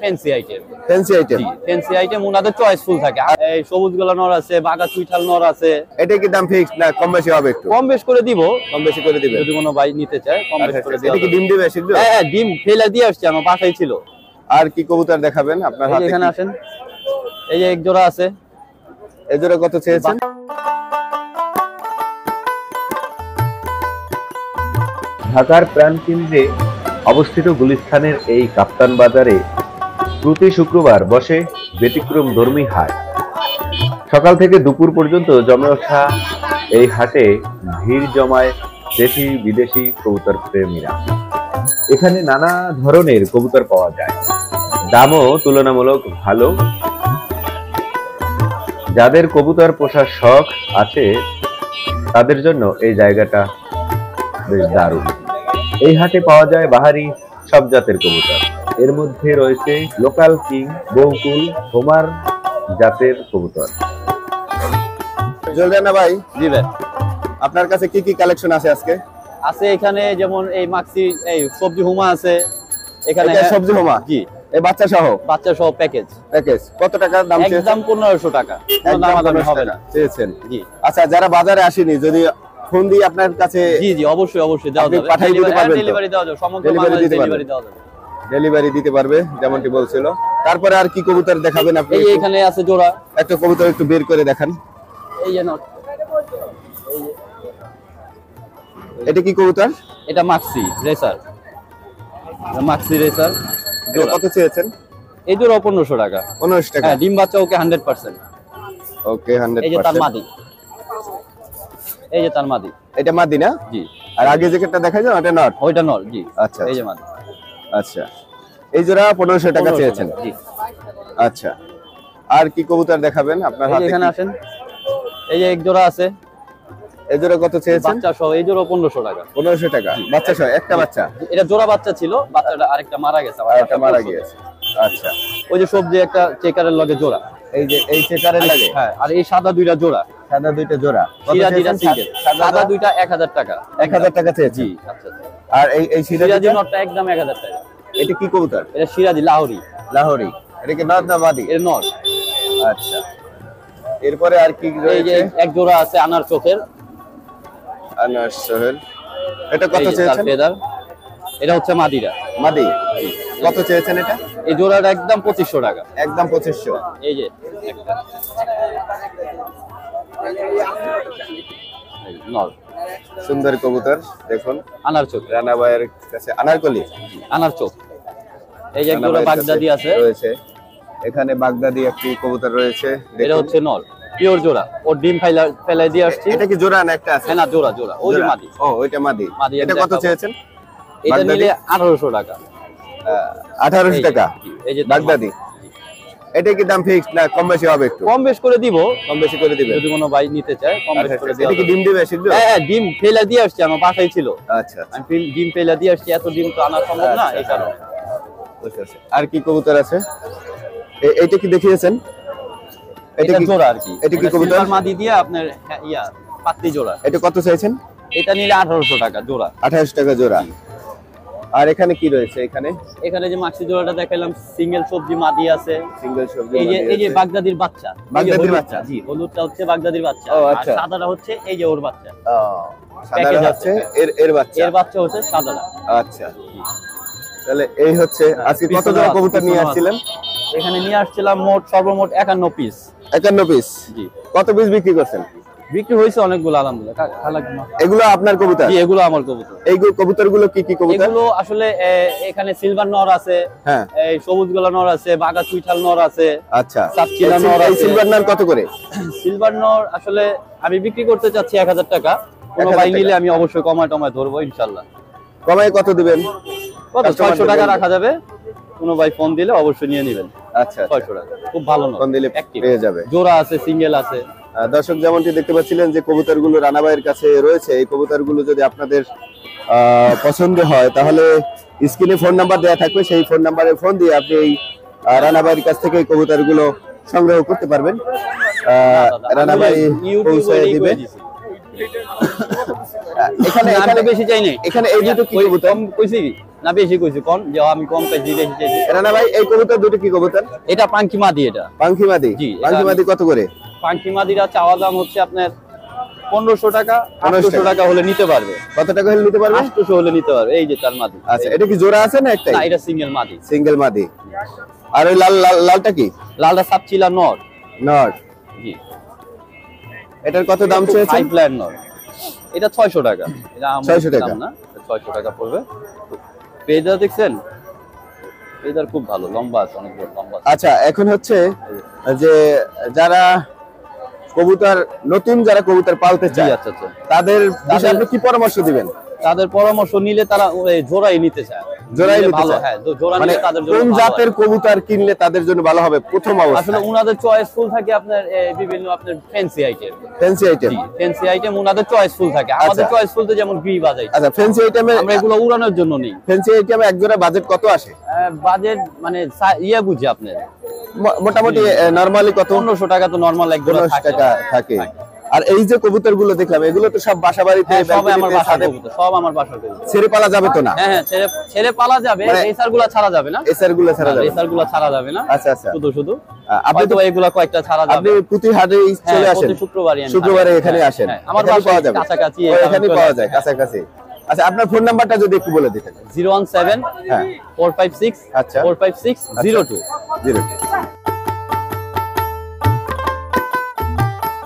Fancy item. Fancy item, fancy item ওনাদের choiceful থাকে। এই সবুজ গোলা নর আছে, বাঘা চুইঠাল নর আছে। এটা কি দাম ফিক্সড না কম বেশি হবে? একটু কম বেশ করে দিব, কম বেশি করে দিবেন যদি কোনো ভাই নিতে চায় কম বেশ করে দিব। এটা কি ডিম দিবে শীঘ্র? হ্যাঁ ডিম ফেলে দিয়ে আসছে, আমার বাসায় ছিল। আর কি কবুতর দেখাবেন আপনার হাতে? এখানে আসেন, এই যে এক জোড়া আছে। এই জোড়া কত চেয়েছেন? ঢাকার প্রাণকেন্দ্রে অবস্থিত গুলিস্তানের এই কাপ্তান বাজারে প্রতি শুক্রবার বসে ব্যতিক্রমধর্মী হাট। সকাল থেকে দুপুর পর্যন্ত জমে ওঠা এই হাটে ভিড় জমায় দেশি বিদেশি কবুতর প্রেমীরা। এখানে নানা ধরনের কবুতর পাওয়া যায়, দামও তুলনামূলক ভালো। যাদের কবুতর পোষার শখ আছে তাদের জন্য এই জায়গাটা বেশ দারুণ। এই হাটে পাওয়া যায় বাহারি সব জাতের কবুতর। এর মধ্যে রয়েছে লোকাল কিং, বকুল, হোমার জাতের কবুতর। জলদানা ভাই, জি ভাই, আপনার কাছে কি কি কালেকশন আছে আজকে? আছে এখানে যেমন এই মাক্সি, এই সবজি হুমা আছে এখানে। এটা সবজি হোমা? জি, এই বাচ্চা সহ? বাচ্চা সহ প্যাকেজ। প্যাকেজ কত টাকা দাম? একদম 1500 টাকা, কোনো দামাদামি হবে না। চেয়েছেন? জি। আচ্ছা, যারা বাজারে আসেনি যদি ফোন দিয়ে আপনার কাছে? জি জি, অবশ্যই অবশ্যই দেওয়া যাবে। পাঠিয়ে দিতে পারবেন? ডেলিভারি দেওয়া যাবে, সমগ্র ডেলিভারি বাংলাদেশে দিতে পারবেন? ডেলিভারি দেওয়া যাবে। ডেলিভারি দিতে পারবে যেমনটি বলছিল। তারপরে আর কি কবুতর দেখাবেন আপনি? এই এখানে আছে জোড়া। একটা কবুতর একটু বের করে দেখান। এই যে নট, এটা কি কবুতর? এটা মাক্সি রেসার, মাক্সি রেসার। এটা কত চেয়েছেন? এই জোড়া 1500 টাকা। 1500 টাকা? হ্যাঁ, ডিম বাচ্চা ওকে 100%। ওকে, 100%। এই যে তার মাদি, এই যে তার মাদি। এটা মাদি না? জি। আর আগে যেটা দেখা যায় ওটা নট? ওইটা নর। জি। আচ্ছা, এই যে মাদি। আচ্ছা, এই জোড়া 1500 টাকা চেয়েছেন? জি। আচ্ছা, আর কি কবুতর দেখাবেন আপনার হাতে? এখানে আসেন, এই যে এক জোড়া আছে। এই জোড়া কত চেয়েছেন? বাচ্চা সহ এই জোড়া 1500 টাকা। 1500 টাকা বাচ্চা সহ? একটা বাচ্চা? এটা জোড়া বাচ্চা ছিল, বাচ্চাটা আরেকটা মারা গেছে। একটা মারা গিয়েছে। আচ্ছা, ওই যে সবজি একটা চেকারের লগে জোড়া। এই যে এই চেকারের লাগে? হ্যাঁ, আর এই সাদা দুইটা জোড়া। সাদা দুইটা জোড়া? সিরা দুইটা সিঙ্গেল। সাদা দুইটা 1000 টাকা। 1000 টাকা চেয়েছি? জি। আচ্ছা। আর এই সিরাজি নটটা একদম 1000 টাকা। এটা কি কবুতর? এটা সিরাজি লাহোরি। লাহোরি। এটা কি নট না মাদি? এর নট। আচ্ছা, এরপরে আর কি এই রয়েছে? যে এক জোড়া আছে আনার চোখের। আনার সোহেল। এটা কত এই যে তার চেয়েছেন? ফেদার। এটা হচ্ছে মাদিরা। মাদি? কত চেয়েছেন এটা? এই জোড়াটা একদম 2500 টাকা। একদম 2500? এই যে একটা এই নর, সুন্দর কবুতর দেখুন। আনার চোখ, রানা ভাইয়ের কাছে আনারকলি? আনার চোখ। এই যে এক রানা জোড়া ভাইয়ের বাগদাদি কাছে আছে রয়েছে। এখানে বাগদাদি একটি কবুতর রয়েছে। এটা দেখুন। হচ্ছে নর, পিওর জোড়া। ওর ডিম ফেলাই দিয়ে আসছি। এটা কি জোড়া না একটা আছে? হ্যাঁ না, জোড়া জোড়া। ওই যে জোড়া? মাদি। ও, ওইটা মাদি। মাদি এটা আমি কত দেখাবো। চেয়েছেন? এটা বাগদাদি? নিলে 1800 টাকা। 1800 টাকা? এই যে বাগদাদি। এটা কি দাম ফিক্সড না কম বেশি হবে? একটু কম বেশ করে দিব, কম বেশি করে দিবেন যদি কোনো ভাই নিতে চায় কম বেশ করে এটা কি ডিম দিবে শীঘ্র? হ্যাঁ হ্যাঁ, ডিম ফেলে দিয়ে আসছি, আমার বাসায় ছিল। আচ্ছা, আমি ডিম ফেলে দিয়ে আসছি, এত ডিম তো আনা সম্ভব না, এই কারণে। বুঝতে পারছি। আর কি কবুতর আছে? এইটা কি দেখিয়েছেন? এটা জোড়া আর কি। এটা কি কবুতর? সিলভার মাদি দিয়ে আপনার পাত্তি জোড়া। এটা কত চাইছেন? এটা নিলে 1800 টাকা জোড়া। 2800 টাকা জোড়া। আর এখানে কি রয়েছে? এখানে যে মাক্সি জোড়াটা দেখাইলাম, সিঙ্গেল সবজি মাদি আছে। সিঙ্গেল সবজি? এই যে বাগদাদির বাচ্চা। বাগদাদির বাচ্চা? জি, হলুদটা হচ্ছে বাগদাদির বাচ্চা। ও আর আচ্ছা। সাদাটা হচ্ছে এই যে ওর বাচ্চা। সাদাটা হচ্ছে এর বাচ্চা? এর বাচ্চা হচ্ছে সাদাটা। আচ্ছা, তাহলে এই হচ্ছে। আজকে কত জোড়া কবুতর নিয়ে আসছিলেন? এখানে নিয়ে আসছিলাম সর্বমোট 51 পিস। 51 পিস? জি। কত পিস বিক্রি করছেন? বিক্রি হয়েছে অনেকগুলো, আলহামদুলিল্লাহ। এগুলো আপনার কবুতর? জি, এগুলো আমার কবুতর। এই কবুতরগুলো কি কি কবুতর? এগুলো আসলে এখানে সিলভার নর আছে, হ্যাঁ, এই সবুজ গোলা নর আছে, বাঘা চুইঠাল নর আছে। আচ্ছা, সাতচিলা নর এই আছে। সিলভার নর কত করে? সিলভার নর আসলে আমি বিক্রি করতে চাচ্ছি 1000 টাকা। কোনো 1000 ভাই টাকা? নিলে আমি অবশ্যই কমায় ধরবো ইনশাআল্লাহ। কমায় কত দিবেন? কত? 600 টাকা রাখা যাবে। কোনো ভাই ফোন দিলে অবশ্যই নিয়ে নেবেন। আচ্ছা, 600 টাকা, খুব ভালো নর। ফোন দিলে পেয়ে যাবে। জোড়া আছে, সিঙ্গেল আছে। দর্শক, যেমনটি দেখতে পাচ্ছিলেন যে কবুতরগুলো রানা ভাইয়ের কাছে রয়েছে। এই কবুতরগুলো যদি আপনাদের পছন্দ হয় তাহলে স্ক্রিনে ফোন নাম্বার দেওয়া থাকবে, সেই ফোন নাম্বারে ফোন দিয়ে আপনি এই রানা ভাইয়ের কাছ থেকে এই কবুতরগুলো সংগ্রহ করতে পারবেন। রানা ভাই পৌঁছে দিবে। এখানে বেশি চাই না। এখানে এই দুটো কি কবুতর? কইছি কি না বেশি কইছি কোন যে আমি কম পেয়েছি বেশি চাইছি। রানা ভাই এই কবুতর দুটো কি কবুতর? এটা পাঙ্কি মাদি, এটা পাঙ্কি মাদি। জি, পাঙ্কি মাদি কত করে? পাঙ্কি মাদিরা চাওয়া দাম হচ্ছে আপনার 1500 টাকা, 1500 800 টাকা হলে নিতে পারবে। কত টাকা হলে নিতে পারবে? 800 হলে নিতে পারবে। এই যে তার মাদি। আচ্ছা, এটা কি জোড়া আছে না একটাই? না, এটা সিঙ্গেল মাদি। সিঙ্গেল মাদি। আর ওই লালটা কি? লালটা সাপচিলা নর। নর। জি। এটার কত দাম চেয়েছেন? হাই প্ল্যান নর। এটা 600 টাকা। এটা 600 টাকা না, 600 টাকা পড়বে। পেজটা দেখছেন? পেজটা খুব ভালো, লম্বা আছে, অনেক বড় লম্বা আছে। আচ্ছা, এখন হচ্ছে যে যারা কবুতর নতুন যারা কবুতর পালতে জি, চায় আচ্ছা আচ্ছা। তাদের বিষয়ে আপনি কি পরামর্শ দিবেন? তাদের পরামর্শ নিলে তারা ওই জোড়াই নিতে চায়। জোড়াই নিলে নিতে ভালো, চায়। হ্যাঁ, জোড়া মানে নিলে তাদের জন্য কোন ভালো জাতের হয়। কবুতর কিনলে তাদের জন্য ভালো হবে প্রথম আসলে অবস্থায়? উনাদের চয়েস ফুল থাকে আপনার বিভিন্ন আপনার ফ্যান্সি আইটেম। Fancy item. জি, ফ্যান্সি আইটেম উনাদের চয়েস ফুল থাকে। আমাদের আচ্ছা। চয়েস ফুল তো যেমন গ্রি বাজাই। আচ্ছা, ফ্যান্সি আইটেমে আমরা এগুলো উড়ানোর জন্য নেই। ফ্যান্সি আইটেমে এক জোড়া বাজেট কত আসে? বাজেট মানে ইয়ে বুঝি আপনার মোটামুটি নরমালি কত? 1500 টাকা তো নরমাল এক জোড়া 1500 থাকে। টাকা থাকে। আর এই যে কবুতর গুলো দেখলাম এগুলো তো সব বাসা বাড়িতে হ্যাঁ, সব আমার ব্যালকনিতে, বাসার ছাদে কবুতর, সব আমার বাসার কবুতর। ছেড়ে পালা যাবে তো না? হ্যাঁ হ্যাঁ, ছেড়ে পালা যাবে, মানে- রেসার গুলা ছাড়া যাবে না। এসআর গুলো ছাড়া যাবে? রেসার গুলা ছাড়া যাবে না। আচ্ছা আচ্ছা। শুধু আপনি হয়তো তো এগুলা কয়েকটা ছাড়া যাবে। আপনি প্রতি হাটে চলে হ্যাঁ, আসেন? প্রতি শুক্রবারই আমি শুক্রবারে হাটে- এখানে হ্যাঁ, আসেন? হ্যাঁ, আমার এখানে বাসা পাওয়া যাবে? কাছাকাছি, ও, এখানে চলে পাওয়া আসেন। যায় কাছাকাছি। আচ্ছা, আপনার ফোন নাম্বারটা যদি একটু বলে দিতেন। 017 হ্যাঁ। 456 আচ্ছা। 456 02। 0